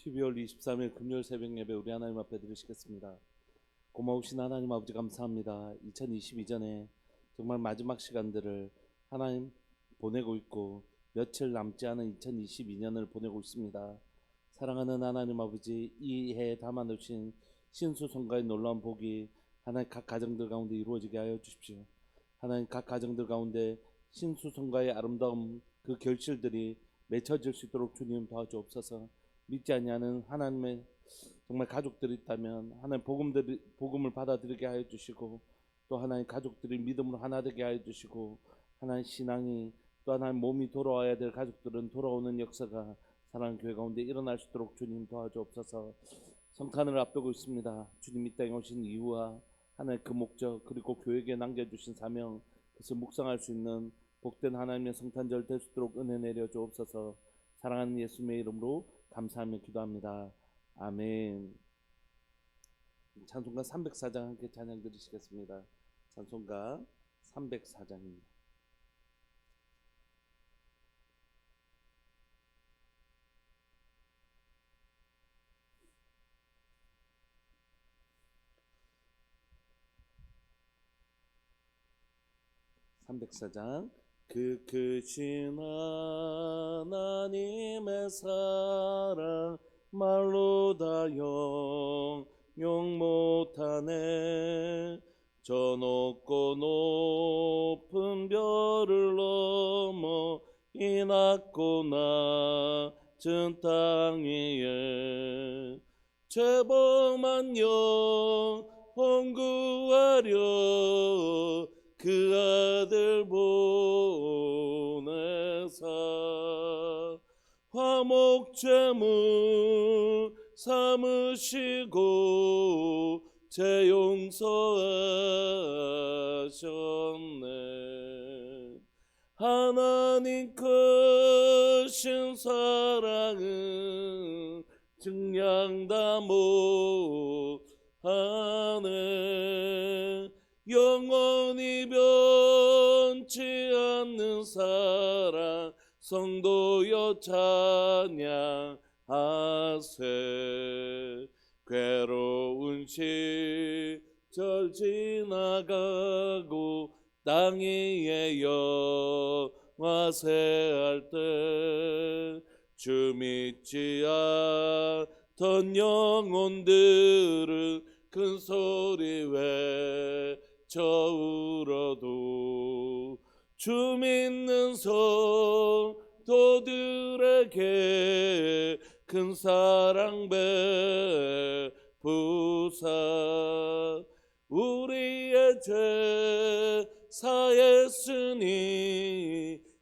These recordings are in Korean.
12월 23일 금요일 새벽 예배 우리 하나님 앞에 드리시겠습니다. 고마우신 하나님 아버지 감사합니다. 2022년에 정말 마지막 시간들을 하나님 보내고 있고 며칠 남지 않은 2022년을 보내고 있습니다. 사랑하는 하나님 아버지, 이 해에 담아놓으신 신수성가의 놀라운 복이 하나님 각 가정들 가운데 이루어지게 하여 주십시오. 하나님 각 가정들 가운데 신수성가의 아름다움 그 결실들이 맺혀질 수 있도록 주님 도와주옵소서. 믿지 아니하는 하나님의 정말 가족들이 있다면 하나님 복음을 받아들이게 하여 주시고, 또 하나님 가족들이 믿음으로 하나 되게 하여 주시고, 하나님 신앙이 또 하나님 몸이 돌아와야 될 가족들은 돌아오는 역사가 사랑하는 교회 가운데 일어날 수 있도록 주님 도와주옵소서. 성탄을 앞두고 있습니다. 주님 이 땅에 오신 이유와 하나님 그 목적, 그리고 교회에 남겨주신 사명, 그것을 묵상할 수 있는 복된 하나님의 성탄절 될 수 있도록 은혜 내려 주옵소서. 사랑하는 예수님의 이름으로 감사하며 기도합니다. 아멘. 찬송가 304장 함께 찬양 드리시겠습니다. 찬송가 304장입니다. 그 크신 하나님의 사랑 말로 다 형용 못하네. 저 높고 높은 별을 넘어 이 낮고 낮은 땅 위에 죄범한 영혼 구하려 그 아들 보내사 화목제물 삼으시고 죄 용서하셨네. 하나님 크신 사랑은 증량 다 못하네. 영원히 변치 않는 사랑 성도여 찬양하세. 괴로운 시절 지나가고 땅 위에 영화세 할 때 주 믿지 않던 영혼들은 큰 소리 외쳐 울어도 주 믿는 성도들에게 큰 사랑 베푸사 우리의 죄 사했으니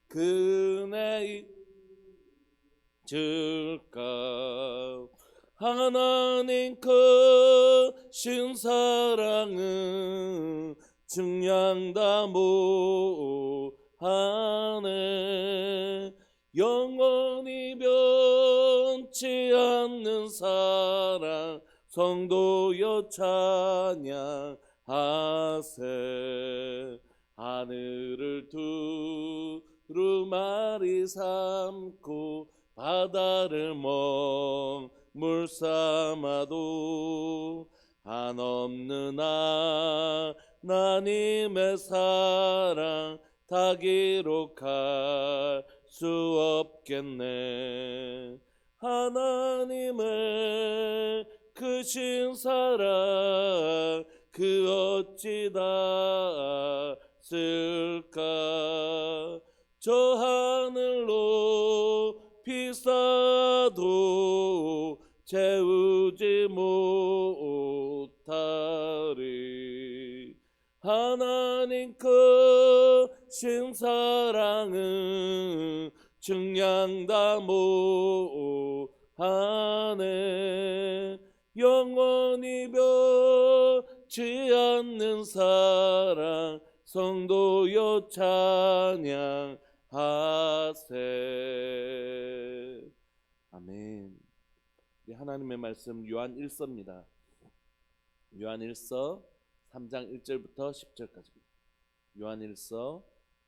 그네 줄까. 하나님 크신 사랑은 증량 다 못하네. 영원히 변치 않는 사랑 성도여 찬양하세. 하늘을 두루마리 삼고 바다를 물 삼아도 한없는 하나님의 사랑 다 기록할 수 없겠네. 하나님의 크신 사랑 그 어찌 다 쓸까. 저 하늘로 비싸도 채우지 못하리. 하나님 크신 사랑은 증량 다 못하네. 영원히 변치 않는 사랑 성도여 찬양하세. 아멘. 하나님의 말씀 요한 1서입니다. 요한 1서 3장 1절부터 10절까지입니다. 요한 1서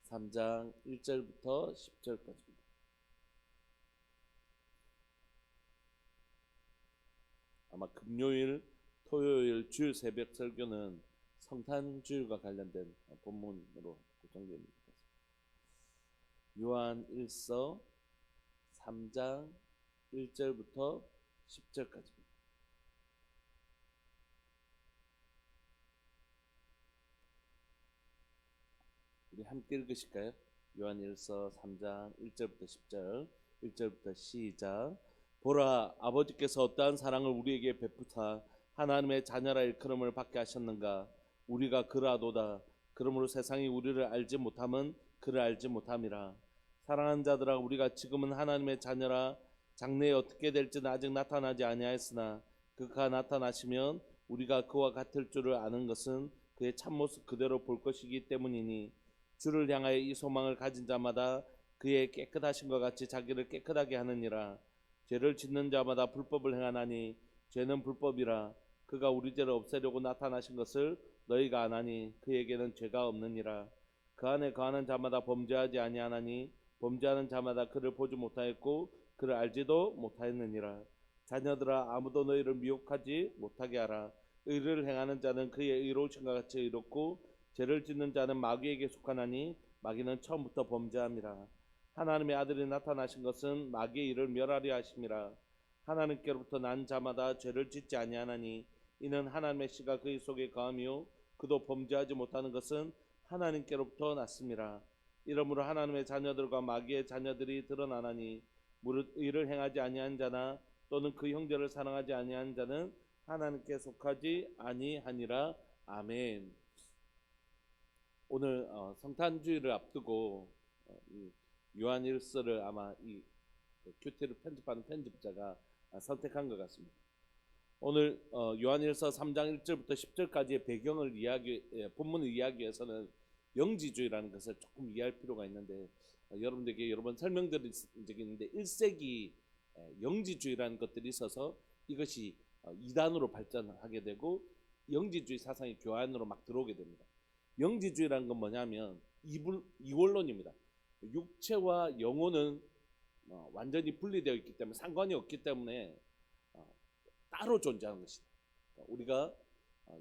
3장 1절부터 10절까지입니다. 아마 금요일, 토요일, 주일 새벽 설교는 성탄 주일과 관련된 본문으로 구성됩니다. 요한 1서 3장 1절부터 10절까지. 우리 함께 읽으실까요? 요한 1서 3장 1절부터 10절. 1절부터 시작. 보라, 아버지께서 어떠한 사랑을 우리에게 베푸사 하나님의 자녀라 일컬음을 받게 하셨는가. 우리가 그라도다. 그러므로 세상이 우리를 알지 못함은 그를 알지 못함이라. 사랑하는 자들아, 우리가 지금은 하나님의 자녀라. 장래에 어떻게 될지는 아직 나타나지 아니하였으나 그가 나타나시면 우리가 그와 같을 줄을 아는 것은 그의 참모습 그대로 볼 것이기 때문이니, 주를 향하여 이 소망을 가진 자마다 그의 깨끗하신 것 같이 자기를 깨끗하게 하느니라. 죄를 짓는 자마다 불법을 행하나니 죄는 불법이라. 그가 우리 죄를 없애려고 나타나신 것을 너희가 아나니 그에게는 죄가 없느니라. 그 안에 거하는 자마다 범죄하지 아니하나니 범죄하는 자마다 그를 보지 못하였고 그를 알지도 못하였느니라. 자녀들아, 아무도 너희를 미혹하지 못하게 하라. 의를 행하는 자는 그의 의로우신과 같이 의롭고 죄를 짓는 자는 마귀에게 속하나니 마귀는 처음부터 범죄함이라. 하나님의 아들이 나타나신 것은 마귀의 일을 멸하려 하심이라. 하나님께로부터 난 자마다 죄를 짓지 아니하나니 이는 하나님의 씨가 그의 속에 거하며 그도 범죄하지 못하는 것은 하나님께로부터 났음이라. 이러므로 하나님의 자녀들과 마귀의 자녀들이 드러나나니 무릇 의를 행하지 아니한 자나 또는 그 형제를 사랑하지 아니한 자는 하나님께 속하지 아니하니라. 아멘. 오늘 성탄주의를 앞두고 이 요한 1서를 아마 이 큐티를 편집하는 편집자가 선택한 것 같습니다. 오늘 요한 1서 3장 1절부터 10절까지의 배경을 본문을 이야기해서는 영지주의라는 것을 조금 이해할 필요가 있는데, 여러분들에게 여러 번 설명드린 적이 있는데 1세기 영지주의라는 것들이 있어서 이것이 이단으로 발전하게 되고 영지주의 사상이 교환으로 막 들어오게 됩니다. 영지주의라는 건 뭐냐면 이원론입니다. 육체와 영혼은 완전히 분리되어 있기 때문에 상관이 없기 때문에 따로 존재하는 것이다. 우리가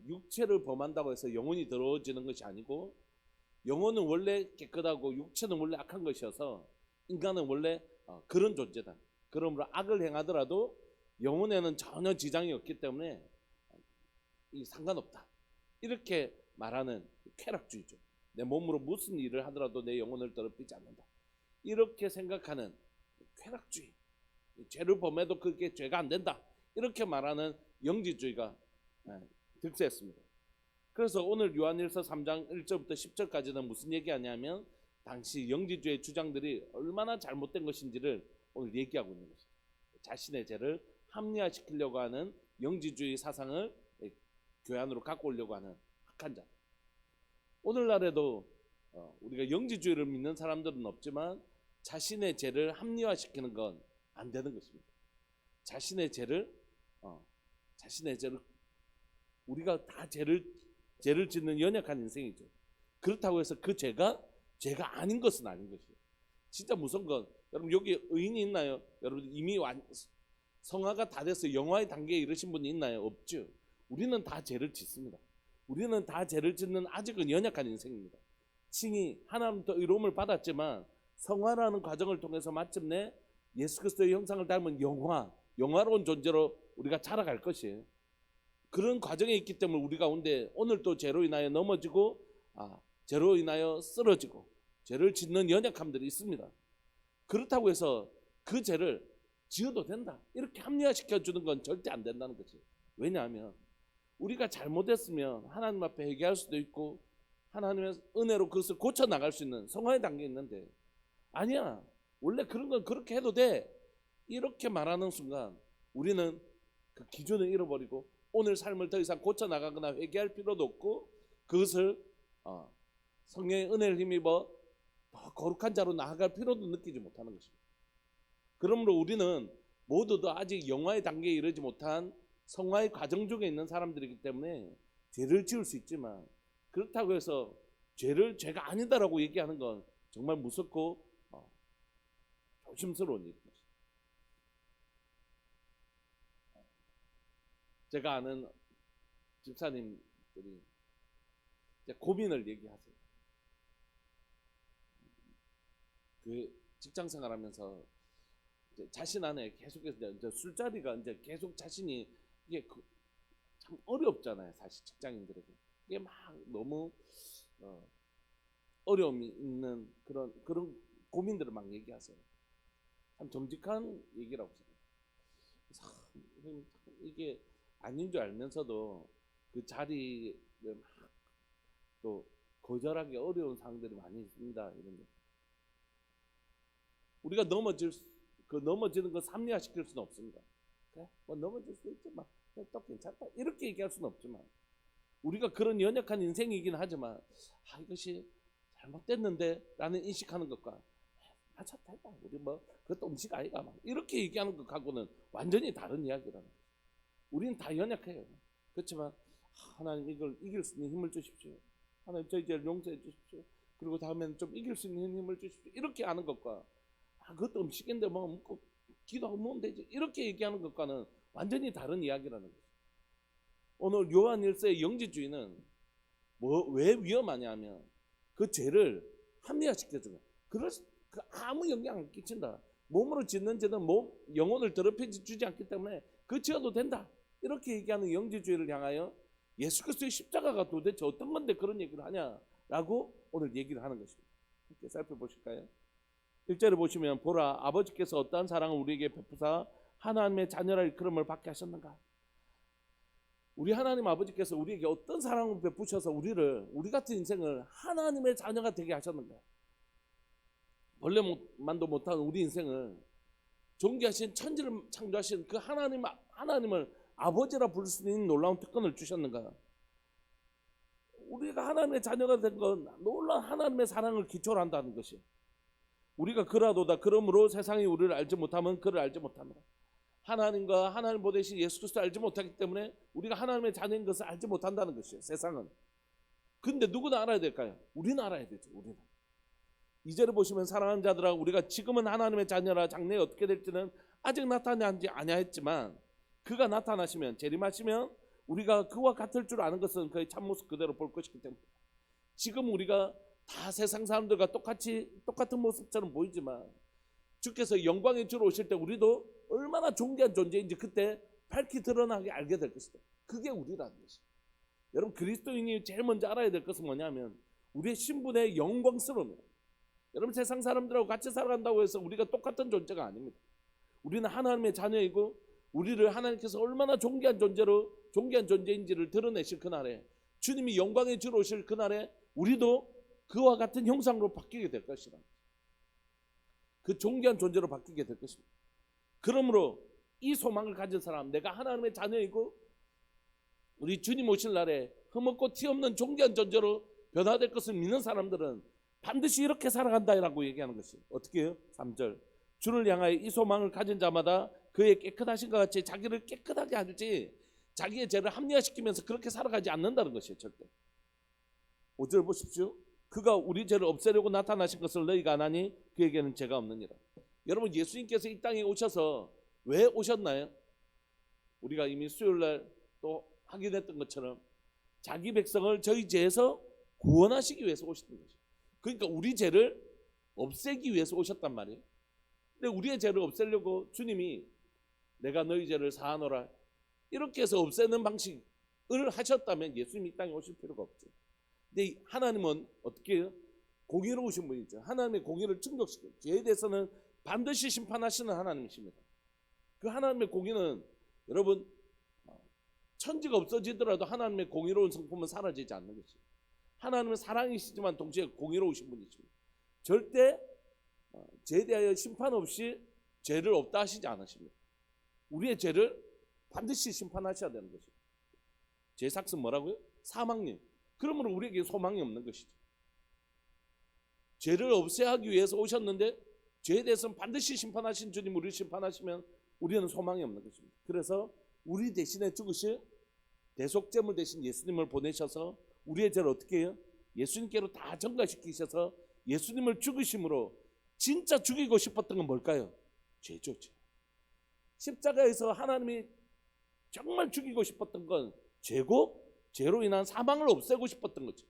육체를 범한다고 해서 영혼이 더러워지는 것이 아니고, 영혼은 원래 깨끗하고 육체는 원래 악한 것이어서 인간은 원래 그런 존재다. 그러므로 악을 행하더라도 영혼에는 전혀 지장이 없기 때문에 상관없다. 이렇게 말하는 쾌락주의죠. 내 몸으로 무슨 일을 하더라도 내 영혼을 더럽히지 않는다. 이렇게 생각하는 쾌락주의. 죄를 범해도 그게 죄가 안 된다. 이렇게 말하는 영지주의가 득세했습니다. 그래서 오늘 요한일서 3장 1절부터 10절까지는 무슨 얘기하냐면 당시 영지주의 주장들이 얼마나 잘못된 것인지를 오늘 얘기하고 있는 것입니다. 자신의 죄를 합리화시키려고 하는 영지주의 사상을 교회 안으로 갖고 오려고 하는 악한 자들. 오늘날에도 우리가 영지주의를 믿는 사람들은 없지만 자신의 죄를 합리화시키는 건 안 되는 것입니다. 자신의 죄를 우리가 다 죄를 짓는 연약한 인생이죠. 그렇다고 해서 그 죄가 아닌 것은 아닌 것이에요. 진짜 무서운 건, 여러분 여기 의인이 있나요? 여러분 이미 성화가 다 돼서 영화의 단계에 이르신 분이 있나요? 없죠. 우리는 다 죄를 짓습니다. 우리는 다 죄를 짓는 아직은 연약한 인생입니다. 칭이 하나님부터 의로움을 받았지만 성화라는 과정을 통해서 마침내 예수 그리스도의 형상을 닮은 영화로운 존재로 우리가 자라갈 것이에요. 그런 과정에 있기 때문에 우리 가운데 오늘도 죄로 인하여 넘어지고 죄로 인하여 쓰러지고 죄를 짓는 연약함들이 있습니다. 그렇다고 해서 그 죄를 지어도 된다 이렇게 합리화시켜주는 건 절대 안 된다는 거지. 왜냐하면 우리가 잘못했으면 하나님 앞에 회개할 수도 있고 하나님의 은혜로 그것을 고쳐나갈 수 있는 성화의 단계에 있는데, 아니야, 원래 그런 건 그렇게 해도 돼 이렇게 말하는 순간 우리는 그 기준을 잃어버리고 오늘 삶을 더 이상 고쳐나가거나 회개할 필요도 없고 그것을 성령의 은혜를 힘입어 더 거룩한 자로 나아갈 필요도 느끼지 못하는 것입니다. 그러므로 우리는 모두도 아직 영화의 단계에 이르지 못한 성화의 과정 중에 있는 사람들이기 때문에 죄를 지을 수 있지만, 그렇다고 해서 죄가 아니다라고 얘기하는 건 정말 무섭고 조심스러운 일입니다. 제가 아는 집사님들이 이제 고민을 얘기하세요. 그 직장 생활하면서 이제 자신 안에 계속해서 이제 술자리가 이제 계속 자신이 이게 참 어렵잖아요, 사실 직장인들에게. 이게 막 너무 어려움이 있는 그런 고민들을 막 얘기하세요. 참 정직한 얘기라고 생각해요. 그래서 이게 아닌 줄 알면서도 그 자리에 막 또 거절하기 어려운 상황들이 많이 있습니다. 이런 게. 우리가 넘어지는 거 합리화시킬 수는 없습니다. 그래? 뭐 넘어질 수 있지만 또 괜찮다 이렇게 얘기할 수는 없지만, 우리가 그런 연약한 인생이긴 하지만 이것이 잘못됐는데 라는 인식하는 것과 괜찮다 우리 뭐 그것도 음식 아이가 막 이렇게 얘기하는 것하고는 완전히 다른 이야기라는 거예요. 우리는 다 연약해요. 그렇지만 하나님 이걸 이길 수 있는 힘을 주십시오. 하나님 저희 죄를 용서해 주십시오. 그리고 다음에는 좀 이길 수 있는 힘을 주십시오. 이렇게 하는 것과 그것도 음식인데 뭐 먹고 기도하고 먹으면 되지 이렇게 얘기하는 것과는 완전히 다른 이야기라는 거죠. 오늘 요한 1서의 영지주의는 왜 위험하냐 하면 그 죄를 합리화시켜주는 아무 영향 안 끼친다. 몸으로 짓는 죄는 영혼을 더럽히지 주지 않기 때문에 그 지어도 된다. 이렇게 얘기하는 영지주의를 향하여 예수 그리스도의 십자가가 도대체 어떤 건데 그런 얘기를 하냐라고 오늘 얘기를 하는 것입니다. 함께 살펴보실까요? 1절에 보시면 보라 아버지께서 어떠한 사랑을 우리에게 베푸사 하나님의 자녀라 일컬음을 받게 하셨는가. 우리 하나님 아버지께서 우리에게 어떤 사랑을 베푸셔서 우리 같은 인생을 하나님의 자녀가 되게 하셨는가. 원래만도 못한 우리 인생을 존귀하신 천지를 창조하신 그 하나님을 아버지라 부를 수 있는 놀라운 특권을 주셨는가. 우리가 하나님의 자녀가 된 건 놀라운 하나님의 사랑을 기초로 한다는 것이. 우리가 그라도다 그러므로 세상이 우리를 알지 못하면 그를 알지 못합니다. 하나님과 하나님 보내신 예수 그리스도를 알지 못하기 때문에 우리가 하나님의 자녀인 것을 알지 못한다는 것이에요. 세상은. 근데 누구나 알아야 될까요? 우리는 알아야 되죠. 우리는. 2절에 보시면 사랑하는 자들아 우리가 지금은 하나님의 자녀라 장래에 어떻게 될지는 아직 나타나지 아니하였지만 그가 나타나시면 재림하시면 우리가 그와 같을 줄 아는 것은 그의 참모습 그대로 볼 것이기 때문에, 지금 우리가 다 세상 사람들과 똑같은 모습처럼 보이지만 주께서 영광의 주로 오실 때 우리도 얼마나 존귀한 존재인지 그때 밝히 드러나게 알게 될 것이다. 그게 우리라는 것이에요. 여러분 그리스도인이 제일 먼저 알아야 될 것은 뭐냐면 우리의 신분의 영광스러움이에요. 여러분 세상 사람들하고 같이 살아간다고 해서 우리가 똑같은 존재가 아닙니다. 우리는 하나님의 자녀이고 우리를 하나님께서 얼마나 존귀한 존재인지를 드러내실 그날에, 주님이 영광의 주로 오실 그날에 우리도 그와 같은 형상으로 바뀌게 될 것이라. 그 존귀한 존재로 바뀌게 될 것입니다. 그러므로 이 소망을 가진 사람, 내가 하나님의 자녀이고 우리 주님 오실 날에 흠없고 티 없는 존귀한 존재로 변화될 것을 믿는 사람들은 반드시 이렇게 살아간다라고 얘기하는 것이 어떻게 해요? 3절 주를 향하여 이 소망을 가진 자마다 그의 깨끗하신 것 같이 자기를 깨끗하게 하지 자기의 죄를 합리화시키면서 그렇게 살아가지 않는다는 것이에요. 절대. 5절 보십시오. 그가 우리 죄를 없애려고 나타나신 것을 너희가 아나니 그에게는 죄가 없느니라. 여러분 예수님께서 이 땅에 오셔서 왜 오셨나요? 우리가 이미 수요일날 또 확인했던 것처럼 자기 백성을 저희 죄에서 구원하시기 위해서 오셨던 것이에요. 그러니까 우리 죄를 없애기 위해서 오셨단 말이에요. 근데 우리의 죄를 없애려고 주님이 내가 너희 죄를 사하노라 이렇게 해서 없애는 방식을 하셨다면 예수님이 이 땅에 오실 필요가 없죠. 근데 하나님은 어떻게 해요? 공의로우신 분이죠. 하나님의 공의를 충족시켜요. 죄에 대해서는 반드시 심판하시는 하나님이십니다. 그 하나님의 공의는 여러분 천지가 없어지더라도 하나님의 공의로운 성품은 사라지지 않는 것이에요. 하나님은 사랑이시지만 동시에 공의로우신 분이십니다. 절대 죄에 대하여 심판 없이 죄를 없다 하시지 않으십니다. 우리의 죄를 반드시 심판하셔야 되는 것이죠. 죄의 삭은 뭐라고요? 사망님. 그러므로 우리에게 소망이 없는 것이죠. 죄를 없애야 하기 위해서 오셨는데 죄에 대해서는 반드시 심판하신 주님 우리를 심판하시면 우리는 소망이 없는 것입니다. 그래서 우리 대신에 죽으실 대속제물 대신 예수님을 보내셔서 우리의 죄를 어떻게 해요? 예수님께로 다 전가시키셔서 예수님을 죽으심으로 진짜 죽이고 싶었던 건 뭘까요? 죄죠. 십자가에서 하나님이 정말 죽이고 싶었던 건 죄고 죄로 인한 사망을 없애고 싶었던 거죠.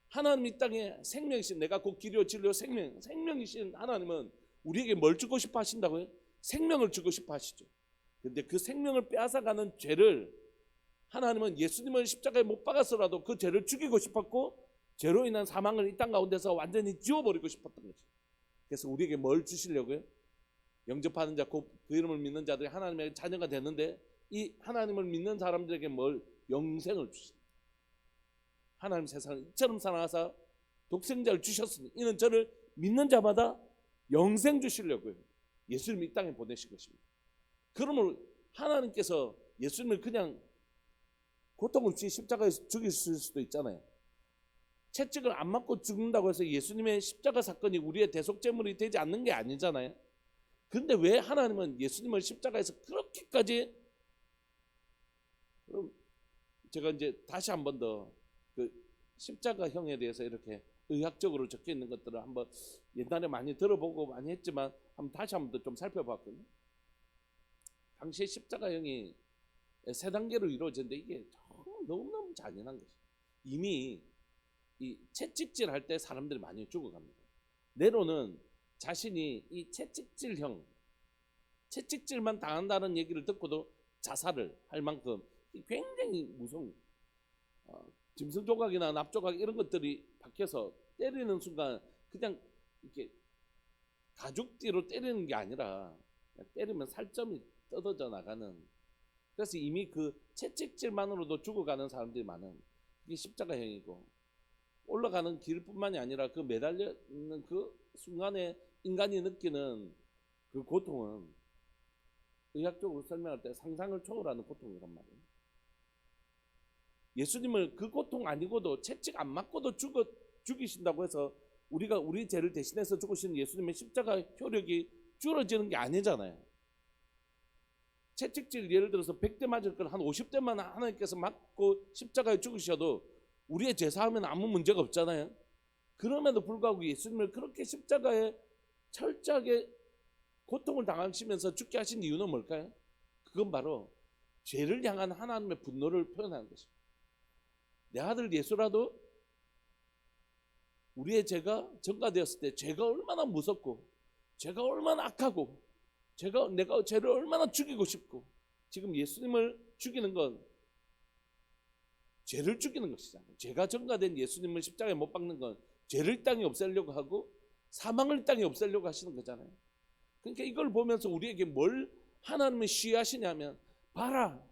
하나님 이 땅에 생명이신, 내가 곧 길이요 진리요 생명이신 하나님은 우리에게 뭘 주고 싶어 하신다고요? 생명을 주고 싶어 하시죠. 근데 그 생명을 빼앗아가는 죄를 하나님은 예수님을 십자가에 못 박아서라도 그 죄를 죽이고 싶었고, 죄로 인한 사망을 이 땅 가운데서 완전히 지워버리고 싶었던 거죠. 그래서 우리에게 뭘 주시려고요? 영접하는 자, 곧 그 이름을 믿는 자들이 하나님의 자녀가 되는데, 이 하나님을 믿는 사람들에게 뭘? 영생을 주십니다. 하나님 세상을 이처럼 사랑하사 독생자를 주셨으니 이는 저를 믿는 자마다 영생 주시려고요. 예수님이 이 땅에 보내신 것입니다. 그러므로 하나님께서 예수님을 그냥 고통을 주시 십자가에서 죽이실 수도 있잖아요. 채찍을 안 맞고 죽는다고 해서 예수님의 십자가 사건이 우리의 대속제물이 되지 않는 게 아니잖아요. 그런데 왜 하나님은 예수님을 십자가에서 그렇게까지, 그럼 제가 이제 다시 한 번 더 그 십자가형에 대해서 이렇게 의학적으로 적혀 있는 것들을 한번 옛날에 많이 들어보고 많이 했지만 다시 한 번 더 좀 살펴봤거든요. 당시에 십자가형이 세 단계로 이루어졌는데 이게 너무너무 잔인한 것이에요. 이미 이 채찍질 할 때 사람들이 많이 죽어갑니다. 네로는 자신이 이 채찍질만 당한다는 얘기를 듣고도 자살을 할 만큼 굉장히 무서운, 짐승 조각이나 납 조각 이런 것들이 박혀서 때리는 순간 그냥 이렇게 가죽띠로 때리는 게 아니라 때리면 살점이 뜯어져 나가는, 그래서 이미 그 채찍질만으로도 죽어가는 사람들이 많은, 이게 십자가형이고, 올라가는 길뿐만이 아니라 그 매달려 있는 그 순간에 인간이 느끼는 그 고통은 의학적으로 설명할 때 상상을 초월하는 고통이란 말이에요. 예수님을 그 고통 아니고도 채찍 안 맞고도 죽이신다고 해서 우리가 우리 죄를 대신해서 죽으신 예수님의 십자가 효력이 줄어지는 게 아니잖아요. 채찍질 예를 들어서 100대 맞을 걸 한 50대만 하나님께서 맞고 십자가에 죽으셔도 우리의 제사하면 아무 문제가 없잖아요. 그럼에도 불구하고 예수님을 그렇게 십자가에 철저하게 고통을 당하시면서 죽게 하신 이유는 뭘까요? 그건 바로 죄를 향한 하나님의 분노를 표현하는 것입니다. 내 아들 예수라도 우리의 죄가 전가되었을 때 죄가 얼마나 무섭고 죄가 얼마나 악하고 내가 죄를 얼마나 죽이고 싶고, 지금 예수님을 죽이는 건 죄를 죽이는 것이잖아요. 죄가 전가된 예수님을 십자가에 못 박는 건 죄를 땅에 없애려고 하고 사망을 땅에 없애려고 하시는 거잖아요. 그러니까 이걸 보면서 우리에게 뭘 하나님이 시하시냐면, 봐라,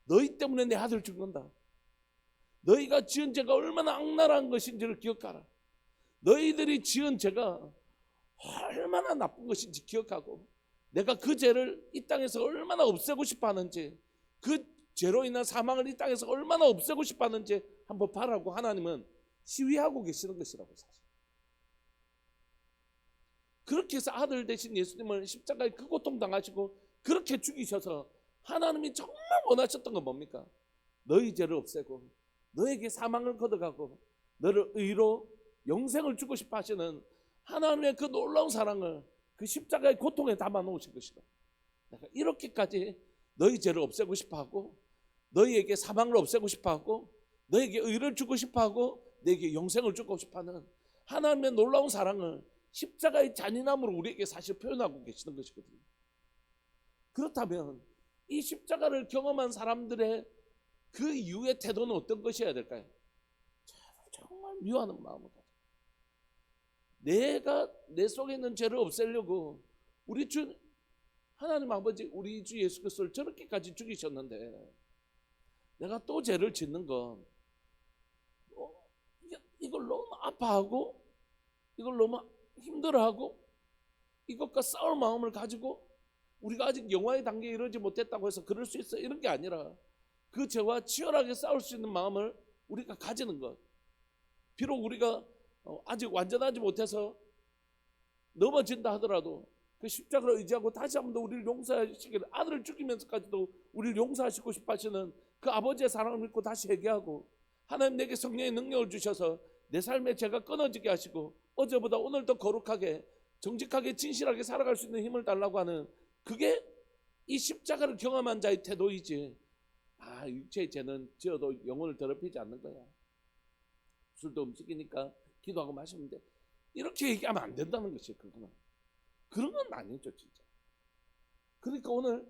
너희 때문에 내 아들 죽는다. 너희가 지은 죄가 얼마나 악랄한 것인지를 기억하라. 너희들이 지은 죄가 얼마나 나쁜 것인지 기억하고, 내가 그 죄를 이 땅에서 얼마나 없애고 싶어 하는지, 그 죄로 인한 사망을 이 땅에서 얼마나 없애고 싶어 하는지 한번 봐라고 하나님은 시위하고 계시는 것이라고. 사실 그렇게 해서 아들 대신 예수님을 십자가에 그 고통 당하시고 그렇게 죽이셔서 하나님이 정말 원하셨던 건 뭡니까? 너희 죄를 없애고 너에게 사망을 걷어가고 너를 의로 영생을 주고 싶어 하시는 하나님의 그 놀라운 사랑을 그 십자가의 고통에 담아 놓으신 것이다. 이렇게까지 너희 죄를 없애고 싶어 하고 너희에게 사망을 없애고 싶어 하고 너에게 의를 주고 싶어 하고 너에게 영생을 주고 싶어 하는 하나님의 놀라운 사랑을 십자가의 잔인함으로 우리에게 사실 표현하고 계시는 것이거든요. 그렇다면 이 십자가를 경험한 사람들의 그 이후의 태도는 어떤 것이어야 될까요? 정말 미워하는 마음을 가져. 내가 내 속에 있는 죄를 없애려고 우리 주 하나님 아버지, 우리 주 예수 그리스도를 저렇게까지 죽이셨는데 내가 또 죄를 짓는 건 이걸 너무 아파하고 이걸 너무 힘들어하고 이것과 싸울 마음을 가지고 우리가 아직 영화의 단계에 이르지 못했다고 해서 그럴 수 있어, 이런 게 아니라 그 죄와 치열하게 싸울 수 있는 마음을 우리가 가지는 것. 비록 우리가 아직 완전하지 못해서 넘어진다 하더라도 그 십자가를 의지하고 다시 한 번 더 우리를 용서하시기를, 아들을 죽이면서까지도 우리를 용서하시고 싶어 하시는 그 아버지의 사랑을 믿고 다시 회개하고 하나님 내게 성령의 능력을 주셔서 내 삶의 죄가 끊어지게 하시고 어제보다 오늘 더 거룩하게 정직하게 진실하게 살아갈 수 있는 힘을 달라고 하는, 그게 이 십자가를 경험한 자의 태도이지, 육체의 죄는 지어도 영혼을 더럽히지 않는 거야. 술도 음식이니까 기도하고 마시면 돼. 이렇게 얘기하면 안 된다는 것이에요. 그런 건 아니죠, 진짜. 그러니까 오늘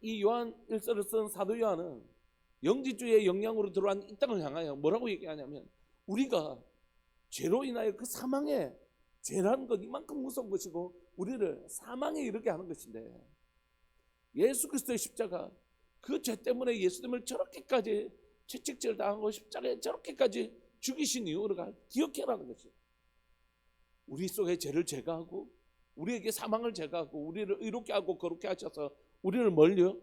이 요한 1서를 쓴 사도 요한은 영지주의 영향으로 들어온 이 땅을 향하여 뭐라고 얘기하냐면, 우리가 죄로 인하여 그 사망에, 죄라는 것 이만큼 무서운 것이고 우리를 사망에 이르게 하는 것인데, 예수 그리스도의 십자가, 그 죄 때문에 예수님을 저렇게까지 채찍질 당하고 십자가에 저렇게까지 죽이신 이유를 기억해라는 것이에요. 우리 속에 죄를 제거하고 우리에게 사망을 제거하고 우리를 의롭게 하고 거룩게 하셔서 우리를 멀려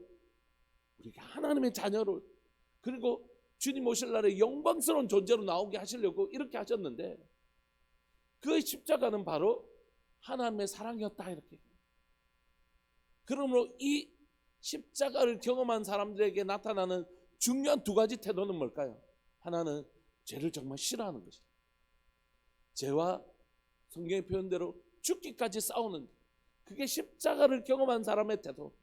우리가 하나님의 자녀로, 그리고 주님 오실 날에 영광스러운 존재로 나오게 하시려고 이렇게 하셨는데, 그 십자가는 바로 하나님의 사랑이었다, 이렇게. 그러므로 이 십자가를 경험한 사람들에게 나타나는 중요한 두 가지 태도는 뭘까요? 하나는 죄를 정말 싫어하는 것이다. 죄와 성경의 표현대로 죽기까지 싸우는, 그게 십자가를 경험한 사람의 태도.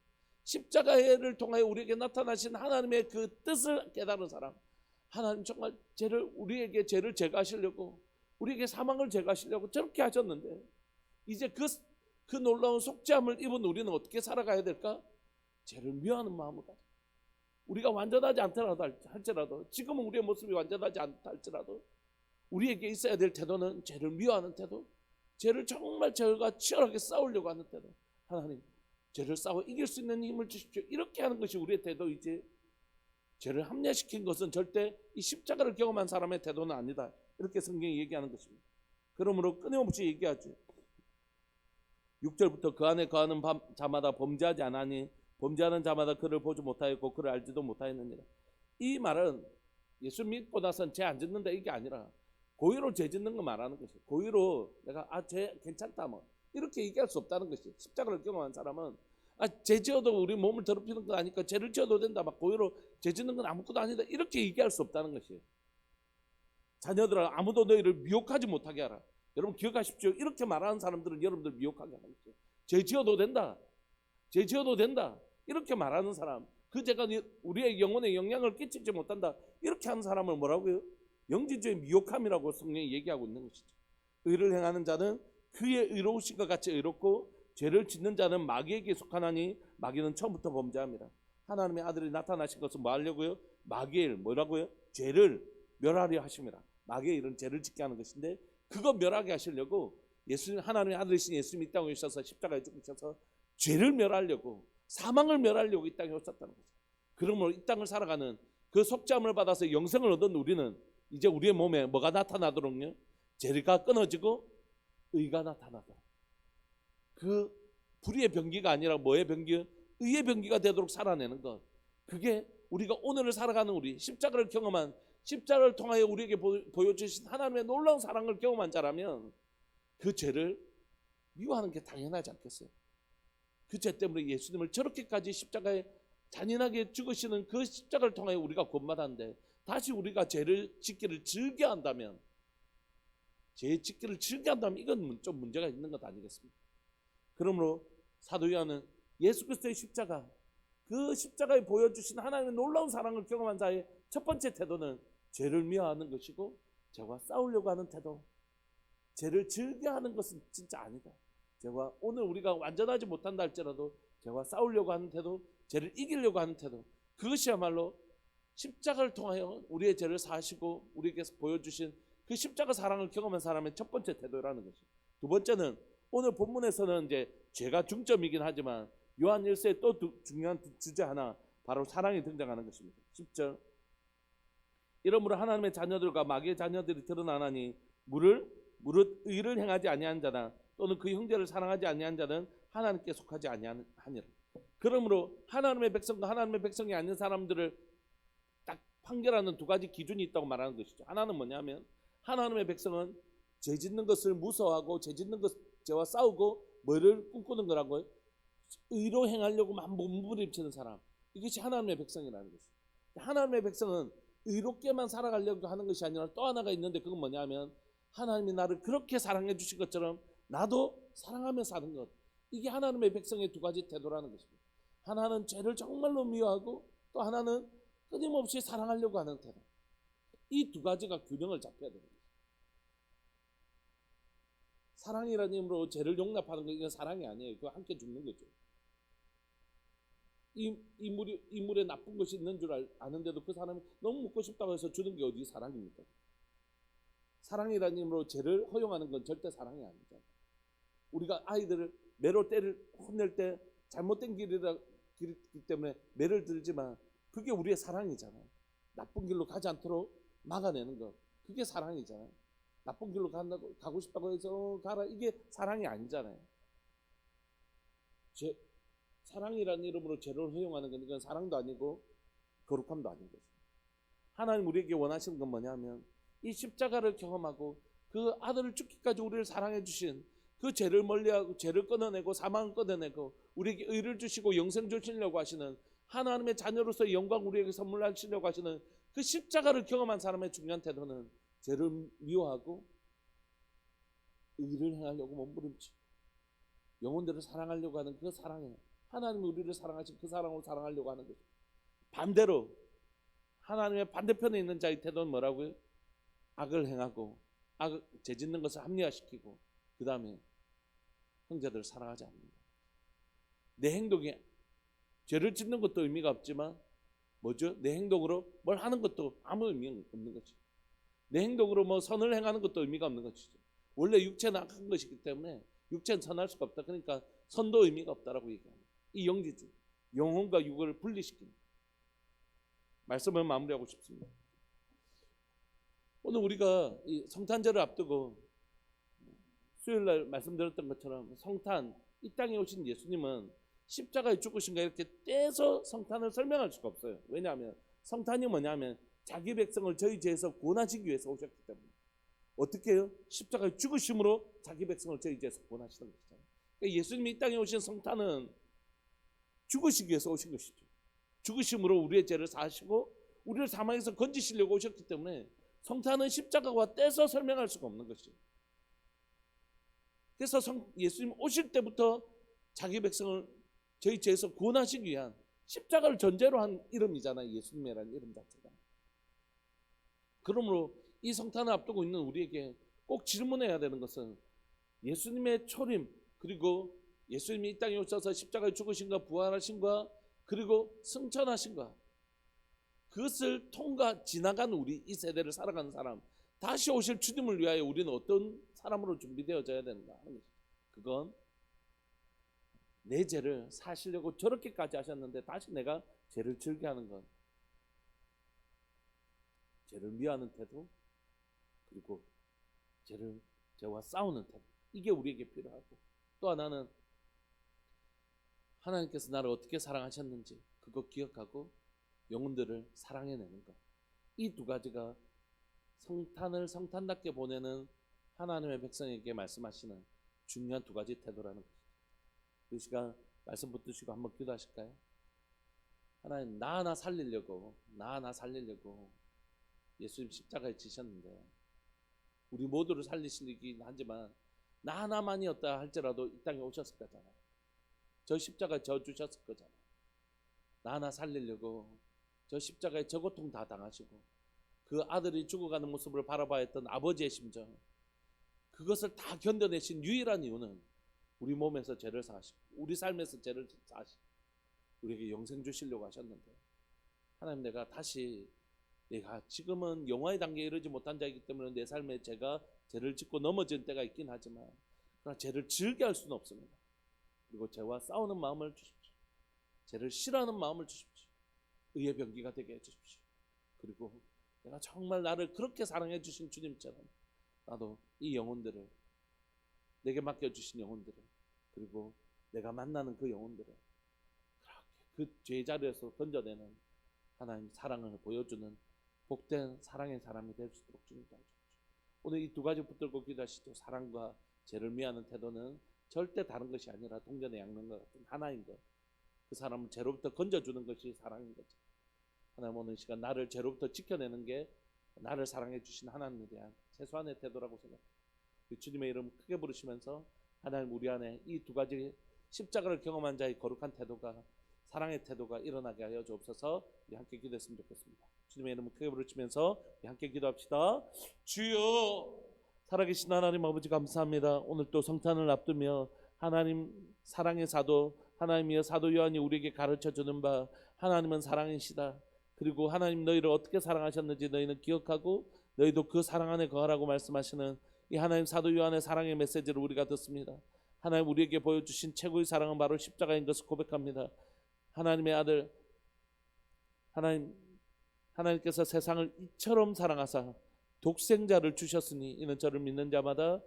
십자가를 통하여 우리에게 나타나신 하나님의 그 뜻을 깨달은 사람. 하나님 정말 우리에게 죄를 제거하시려고, 우리에게 사망을 제거하시려고 저렇게 하셨는데, 이제 그 놀라운 속죄함을 입은 우리는 어떻게 살아가야 될까? 죄를 미워하는 마음으로. 우리가 완전하지 않더라도 할지라도, 지금은 우리의 모습이 완전하지 않다 할지라도 우리에게 있어야 될 태도는 죄를 미워하는 태도, 죄를 정말 죄가 치열하게 싸우려고 하는 태도. 하나님, 죄를 싸워 이길 수 있는 힘을 주십시오, 이렇게 하는 것이 우리의 태도이지, 죄를 합리화시킨 것은 절대 이 십자가를 경험한 사람의 태도는 아니다, 이렇게 성경이 얘기하는 것입니다. 그러므로 끊임없이 얘기하죠. 6절부터 그 안에 거하는 자마다 범죄하지 않으니 범죄하는 자마다 그를 보지 못하였고 그를 알지도 못하였느니라. 이 말은 예수 믿고 나선 죄 안 짓는다 이게 아니라 고의로 죄 짓는 거 말하는 것이에요. 고의로 내가 죄 괜찮다 뭐 이렇게 얘기할 수 없다는 것이에요. 십자가를 경험한 사람은 죄 지어도 우리 몸을 더럽히는 거 아니까 죄를 지어도 된다, 막 고의로 죄 짓는 건 아무것도 아니다, 이렇게 얘기할 수 없다는 것이에요. 자녀들아, 아무도 너희를 미혹하지 못하게 하라. 여러분 기억하십시오. 이렇게 말하는 사람들은 여러분들 미혹하게 하는 것이에요. 죄 지어도 된다, 죄 지어도 된다, 이렇게 말하는 사람, 그 죄가 우리의 영혼에 영향을 끼치지 못한다, 이렇게 하는 사람을 뭐라고요? 영지주의 미혹함이라고 성경이 얘기하고 있는 것이죠. 의를 행하는 자는 그의 의로우신 것 같이 의롭고 죄를 짓는 자는 마귀에게 속하나니 마귀는 처음부터 범죄합니다. 하나님의 아들이 나타나신 것은 뭐 하려고요? 마귀의 일, 뭐라고요? 죄를 멸하려 하십니다. 마귀의 일은 죄를 짓게 하는 것인데, 그거 멸하게 하시려고 예수님, 하나님의 아들이신 예수님이 이 땅에 오셔서 십자가에 죽으셔서 죄를 멸하려고, 사망을 멸하려고 이 땅에 오셨다는 거죠. 그러므로 이 땅을 살아가는 그 속죄함을 받아서 영생을 얻은 우리는 이제 우리의 몸에 뭐가 나타나도록요? 죄가 끊어지고 의가 나타나도록. 그 불의의 병기가 아니라 뭐의 병기? 의의 병기가 되도록 살아내는 것. 그게 우리가 오늘을 살아가는 우리, 십자가를 경험한, 십자가를 통하여 우리에게 보여주신 하나님의 놀라운 사랑을 경험한 자라면 그 죄를 미워하는 게 당연하지 않겠어요? 그 죄 때문에 예수님을 저렇게까지 십자가에 잔인하게 죽으시는 그 십자가를 통하여 우리가 구원받았는데, 다시 우리가 죄를 짓기를 즐겨한다면, 죄 짓기를 즐겨한다면 이건 좀 문제가 있는 것 아니겠습니까? 그러므로 사도 요한은 예수 그리스도의 십자가, 그 십자가에 보여주신 하나님의 놀라운 사랑을 경험한 자의 첫 번째 태도는 죄를 미워하는 것이고, 죄와 싸우려고 하는 태도. 죄를 즐겨하는 것은 진짜 아니다. 죄와, 오늘 우리가 완전하지 못한다 할지라도 죄와 싸우려고 하는 태도, 죄를 이기려고 하는 태도, 그것이야말로 십자가를 통하여 우리의 죄를 사하시고 우리에게서 보여주신 그 십자가 사랑을 경험한 사람의 첫 번째 태도라는 것이죠. 두 번째는 오늘 본문에서는 이제 죄가 중점이긴 하지만 요한 1서에 또 중요한 주제 하나, 바로 사랑이 등장하는 것입니다. 10절, 이러므로 하나님의 자녀들과 마귀의 자녀들이 드러나나니 무릇 의를 행하지 아니한 자나 또는 그 형제를 사랑하지 아니한 자는 하나님께 속하지 아니하니라. 그러므로 하나님의 백성과 하나님의 백성이 아닌 사람들을 딱 판결하는 두 가지 기준이 있다고 말하는 것이죠. 하나는 뭐냐면, 하나님의 백성은 죄 짓는 것을 무서워하고 죄 짓는 것, 죄와 싸우고 뭐를 꿈꾸는 거라고요? 의로 행하려고 막 몸부림치는 사람, 이것이 하나님의 백성이라는 것이죠. 하나님의 백성은 의롭게만 살아가려고 하는 것이 아니라 또 하나가 있는데, 그건 뭐냐면 하나님이 나를 그렇게 사랑해 주신 것처럼 나도 사랑하며 사는 것. 이게 하나님의 백성의 두 가지 태도라는 것입니다. 하나는 죄를 정말로 미워하고 또 하나는 끊임없이 사랑하려고 하는 태도. 이 두 가지가 균형을 잡혀야 됩니다. 사랑이라는 이름으로 죄를 용납하는 거 이건 사랑이 아니에요. 그거 함께 죽는 거죠. 이 물에 나쁜 것이 있는 줄 아는데도 그 사람이 너무 먹고 싶다고 해서 주는 게 어디 사랑입니까? 사랑이라는 이름으로 죄를 허용하는 건 절대 사랑이 아니죠. 우리가 아이들을 매로 혼낼 때 잘못된 길이기 때문에 매를 들지만 그게 우리의 사랑이잖아요. 나쁜 길로 가지 않도록 막아내는 것, 그게 사랑이잖아요. 나쁜 길로 가고 싶다고 해서 가라, 이게 사랑이 아니잖아요. 사랑이라는 이름으로 죄를 허용하는 건 이건 사랑도 아니고 거룩함도 아닌 거죠. 하나님 우리에게 원하시는 건 뭐냐면 이 십자가를 경험하고 그 아들을 죽기까지 우리를 사랑해 주신 그 죄를 멀리하고 죄를 끊어내고 사망을 끊어내고 우리에게 의를 주시고 영생 주시려고 하시는 하나님의 자녀로서의 영광 우리에게 선물하시려고 하시는 그 십자가를 경험한 사람의 중요한 태도는 죄를 미워하고 의를 행하려고 몸부림치고 영혼들을 사랑하려고 하는 그 사랑에 하나님이 우리를 사랑하신 그 사랑으로 사랑하려고 하는 거죠. 반대로 하나님의 반대편에 있는 자의 태도는 뭐라고요? 악을 행하고 죄 짓는 것을 합리화시키고 그 다음에 형제들을 사랑하지 않는다. 내 행동이 죄를 짓는 것도 의미가 없지만 뭐죠? 내 행동으로 뭘 하는 것도 아무 의미 없는 거죠. 내 행동으로 뭐 선을 행하는 것도 의미가 없는 것이죠. 원래 육체는 악한 것이기 때문에 육체는 선할 수가 없다. 그러니까 선도 의미가 없다라고 얘기합니다. 이 영지주, 영혼과 육을 분리시키는 말씀을 마무리하고 싶습니다. 오늘 우리가 이 성탄절을 앞두고 수요일날 말씀드렸던 것처럼 성탄, 이 땅에 오신 예수님은 십자가에 죽으신가 이렇게 떼서 성탄을 설명할 수가 없어요. 왜냐하면 성탄이 뭐냐면 자기 백성을 저희 죄에서 구원하시기 위해서 오셨기 때문에. 어떻게 해요? 십자가에 죽으심으로 자기 백성을 저희 죄에서 구원하시는 것이잖아요. 그러니까 예수님이 이 땅에 오신 성탄은 죽으시기 위해서 오신 것이죠. 죽으심으로 우리의 죄를 사하시고 우리를 사망에서 건지시려고 오셨기 때문에 성탄은 십자가와 떼서 설명할 수가 없는 것이죠. 그래서 예수님 오실 때부터 자기 백성을 저희 죄에서 구원하시기 위한 십자가를 전제로 한 이름이잖아요. 예수님이라는 이름 자체가. 그러므로 이 성탄을 앞두고 있는 우리에게 꼭 질문해야 되는 것은 예수님의 초림 그리고 예수님이 이 땅에 오셔서 십자가에 죽으신가 부활하신가 그리고 승천하신가 그것을 통과 지나간 우리 이 세대를 살아가는 사람 다시 오실 주님을 위하여 우리는 어떤 사람으로 준비되어져야 되는가 하는 것입니다. 그건 내 죄를 사시려고 저렇게까지 하셨는데 다시 내가 죄를 즐겨 하는 것, 죄를 미워하는 태도 그리고 죄와 싸우는 태도, 이게 우리에게 필요하고 또 하나는 하나님께서 나를 어떻게 사랑하셨는지 그거 기억하고 영혼들을 사랑해내는 것, 이 두 가지가 성탄을 성탄답게 보내는 하나님의 백성에게 말씀하시는 중요한 두 가지 태도라는 것입니다. 이 시간 말씀 붙드시고 한번 기도하실까요? 하나님, 나 하나 살리려고 예수님 십자가에 지셨는데 우리 모두를 살리시긴 하지만 나 하나만이었다 할지라도 이 땅에 오셨을 거잖아요. 저 십자가에 져 주셨을 거잖아요. 나 하나 살리려고 저 십자가에 저 고통 다 당하시고 그 아들이 죽어가는 모습을 바라봐야 했던 아버지의 심정, 그것을 다 견뎌내신 유일한 이유는 우리 몸에서 죄를 사하시고 우리 삶에서 죄를 사하시고 우리에게 영생 주시려고 하셨는데, 하나님, 내가 지금은 영화의 단계에 이르지 못한 자이기 때문에 내 삶에 죄를 짓고 넘어진 때가 있긴 하지만 그러나 죄를 즐겨 할 수는 없습니다. 그리고 죄와 싸우는 마음을 주십시오. 죄를 싫어하는 마음을 주십시오. 의의 병기가 되게 해주십시오. 그리고 내가 정말 나를 그렇게 사랑해 주신 주님처럼 나도 이 영혼들을, 내게 맡겨주신 영혼들을, 그리고 내가 만나는 그 영혼들을 그렇게 그 죄자리에서 건져내는 하나님 사랑을 보여주는 복된 사랑의 사람이 될 수 있도록 주님 도와주십시오. 오늘 이 두 가지 붙들고 기도하시죠. 사랑과 죄를 미워하는 태도는 절대 다른 것이 아니라 동전의 양면과 같은 하나인 것, 그 사람을 죄로부터 건져주는 것이 사랑인 거죠. 하나님, 오늘 시간 나를 죄로부터 지켜내는 게 나를 사랑해 주신 하나님에 대한 최소한의 태도라고 생각합니다. 주님의 이름 크게 부르시면서 하나님, 우리 안에 이 두 가지 십자가를 경험한 자의 거룩한 태도가 사랑의 태도가 일어나게 하여 주옵소서. 우리 함께 기도했으면 좋겠습니다. 주님의 이름을 크게 부르시면서 우리 함께 기도합시다. 주여, 살아계신 하나님 아버지 감사합니다. 오늘 또 성탄을 앞두며 하나님 사랑의 사도 하나님이여 사도 요한이 우리에게 가르쳐주는 바 하나님은 사랑이시다. 그리고 하나님 너희를 어떻게 사랑하셨는지 너희는 기억하고 너희도 그 사랑 안에 거하라고 말씀하시는 이 하나님 사도 요한의 사랑의 메시지를 우리가 듣습니다. 하나님 우리에게 보여주신 최고의 사랑은 바로 십자가인 것을 고백합니다. 하나님의 아들 하나님께서 세상을 이처럼 사랑하사 독생자를 주셨으니 이는 저를 믿는 자마다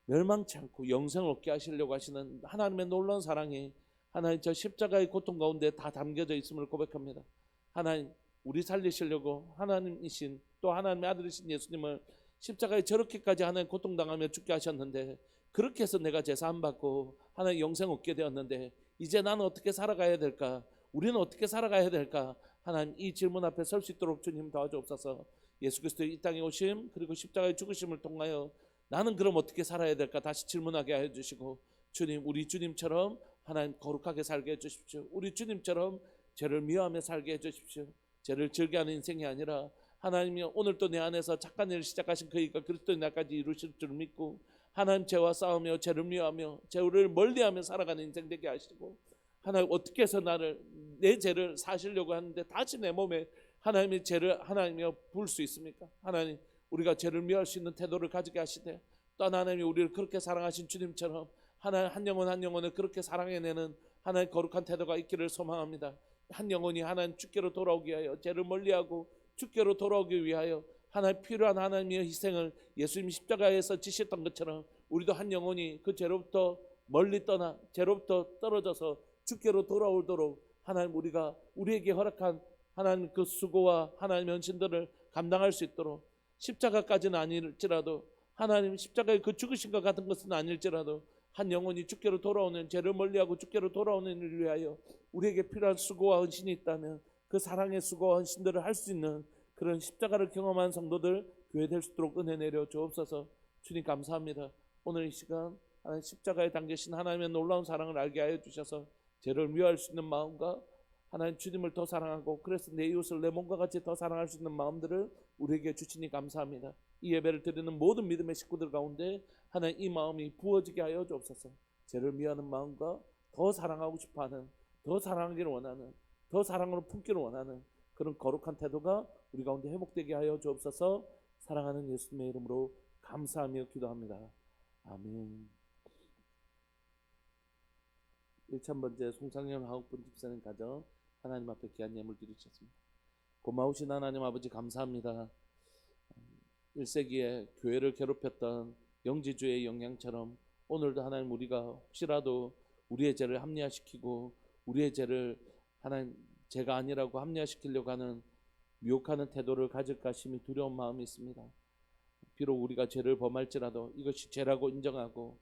멸망치 않고 영생을 얻게 하시려고 하시는 하나님의 놀라운 사랑이 하나님 저 십자가의 고통 가운데 다 담겨져 있음을 고백합니다. 하나님 우리 살리시려고 하나님이신 또 하나님의 아들이신 예수님을 십자가에 저렇게까지 하나님 고통당하며 죽게 하셨는데 그렇게 해서 내가 제사함 받고 하나님 영생 얻게 되었는데 이제 나는 어떻게 살아가야 될까? 우리는 어떻게 살아가야 될까? 하나님 이 질문 앞에 설 수 있도록 주님 도와주옵소서. 예수 그리스도의 이 땅에 오심 그리고 십자가의 죽으심을 통하여 나는 그럼 어떻게 살아야 될까? 다시 질문하게 하여 주시고 주님 우리 주님처럼 하나님 거룩하게 살게 해주십시오. 우리 주님처럼 죄를 미워하며 살게 해주십시오. 죄를 즐겨하는 인생이 아니라 하나님이 오늘도 내 안에서 착한 일을 시작하신 그이가 그리스도의 날까지 이루실 줄 믿고 하나님 죄와 싸우며 죄를 미워하며 죄를 멀리하며 살아가는 인생 되게 하시고 하나님 어떻게 해서 내 죄를 사시려고 하는데 다시 내 몸에 하나님의 죄를 하나님이 부을 수 있습니까? 하나님 우리가 죄를 미워할 수 있는 태도를 가지게 하시되 또 하나님이 우리를 그렇게 사랑하신 주님처럼 하나님 한 영혼 한 영혼을 그렇게 사랑해내는 하나님 거룩한 태도가 있기를 소망합니다. 한 영혼이 하나님 주께로 돌아오기 위하여 죄를 멀리하고 주께로 돌아오기 위하여 하나님 필요한 하나님의 희생을 예수님 십자가에서 지셨던 것처럼 우리도 한 영혼이 그 죄로부터 멀리 떠나 죄로부터 떨어져서 주께로 돌아오도록 하나님 우리가 우리에게 허락한 하나님 그 수고와 하나님의 헌신들을 감당할 수 있도록 십자가까지는 아닐지라도 하나님 십자가의 그 죽으신 것 같은 것은 아닐지라도 한 영혼이 주께로 돌아오는 죄를 멀리하고 주께로 돌아오는 일을 위하여 우리에게 필요한 수고와 헌신이 있다면 그 사랑의 수고와 헌신들을 할 수 있는 그런 십자가를 경험한 성도들 교회 될 수 있도록 은혜 내려 주옵소서. 주님 감사합니다. 오늘 이 시간 하나님 십자가에 담기신 하나님의 놀라운 사랑을 알게 하여 주셔서 죄를 미워할 수 있는 마음과 하나님 주님을 더 사랑하고 그래서 내 이웃을 내 몸과 같이 더 사랑할 수 있는 마음들을 우리에게 주시니 감사합니다. 이 예배를 드리는 모든 믿음의 식구들 가운데 하나님 이 마음이 부어지게 하여 주옵소서. 죄를 미워하는 마음과 더 사랑하고 싶어하는 더 사랑하기를 원하는 더 사랑으로 품기를 원하는 그런 거룩한 태도가 우리 가운데 회복되게 하여 주옵소서. 사랑하는 예수님의 이름으로 감사하며 기도합니다. 아멘. 1000번째 송상현 하옥분 집사님 가정 하나님 앞에 귀한 예물 드리셨습니다. 고마우신 하나님 아버지 감사합니다. 1세기에 교회를 괴롭혔던 영지주의 영향처럼 오늘도 하나님 우리가 혹시라도 우리의 죄를 합리화시키고 우리의 죄를 하나님 죄가 아니라고 합리화시키려고 하는 유혹하는 태도를 가질까 심히 두려운 마음이 있습니다. 비록 우리가 죄를 범할지라도 이것이 죄라고 인정하고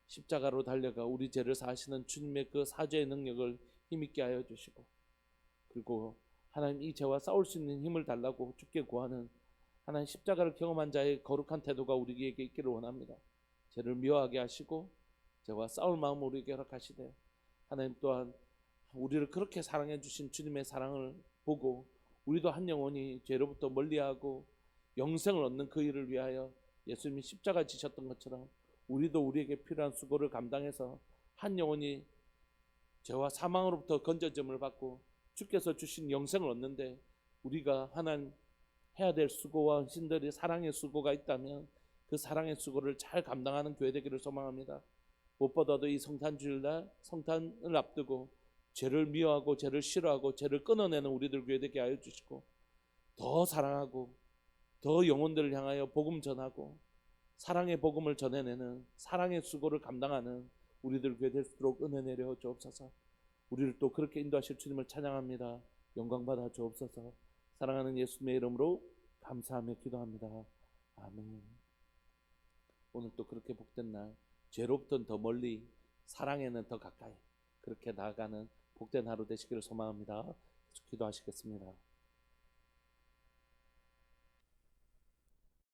십자가로 달려가 우리 죄를 사하시는 주님의 그 사죄의 능력을 힘있게 하여 주시고 그리고 하나님 이 죄와 싸울 수 있는 힘을 달라고 주께 구하는 하나님 십자가를 경험한 자의 거룩한 태도가 우리에게 있기를 원합니다. 죄를 미워하게 하시고 죄와 싸울 마음을 우리에게 허락하시되 하나님 또한 우리를 그렇게 사랑해 주신 주님의 사랑을 보고 우리도 한 영혼이 죄로부터 멀리하고 영생을 얻는 그 일을 위하여 예수님이 십자가 지셨던 것처럼 우리도 우리에게 필요한 수고를 감당해서 한 영혼이 죄와 사망으로부터 건져짐을 받고 주께서 주신 영생을 얻는데 우리가 하나님 해야 될 수고와 헌신들이 사랑의 수고가 있다면 그 사랑의 수고를 잘 감당하는 교회 되기를 소망합니다. 무엇보다도 이 성탄주일날 성탄을 앞두고 죄를 미워하고 죄를 싫어하고 죄를 끊어내는 우리들 교회 되게 하여 주시고 더 사랑하고 더 영혼들을 향하여 복음 전하고 사랑의 복음을 전해내는 사랑의 수고를 감당하는 우리들 교회 될 수 있도록 은혜 내려 주옵소서. 우리를 또 그렇게 인도하실 주님을 찬양합니다. 영광 받아 주옵소서. 사랑하는 예수님의 이름으로 감사하며 기도합니다. 아멘. 오늘 또 그렇게 복된 날 죄로부터는 더 멀리 사랑에는 더 가까이 그렇게 나아가는 복된 하루 되시기를 소망합니다. 기도하시겠습니다.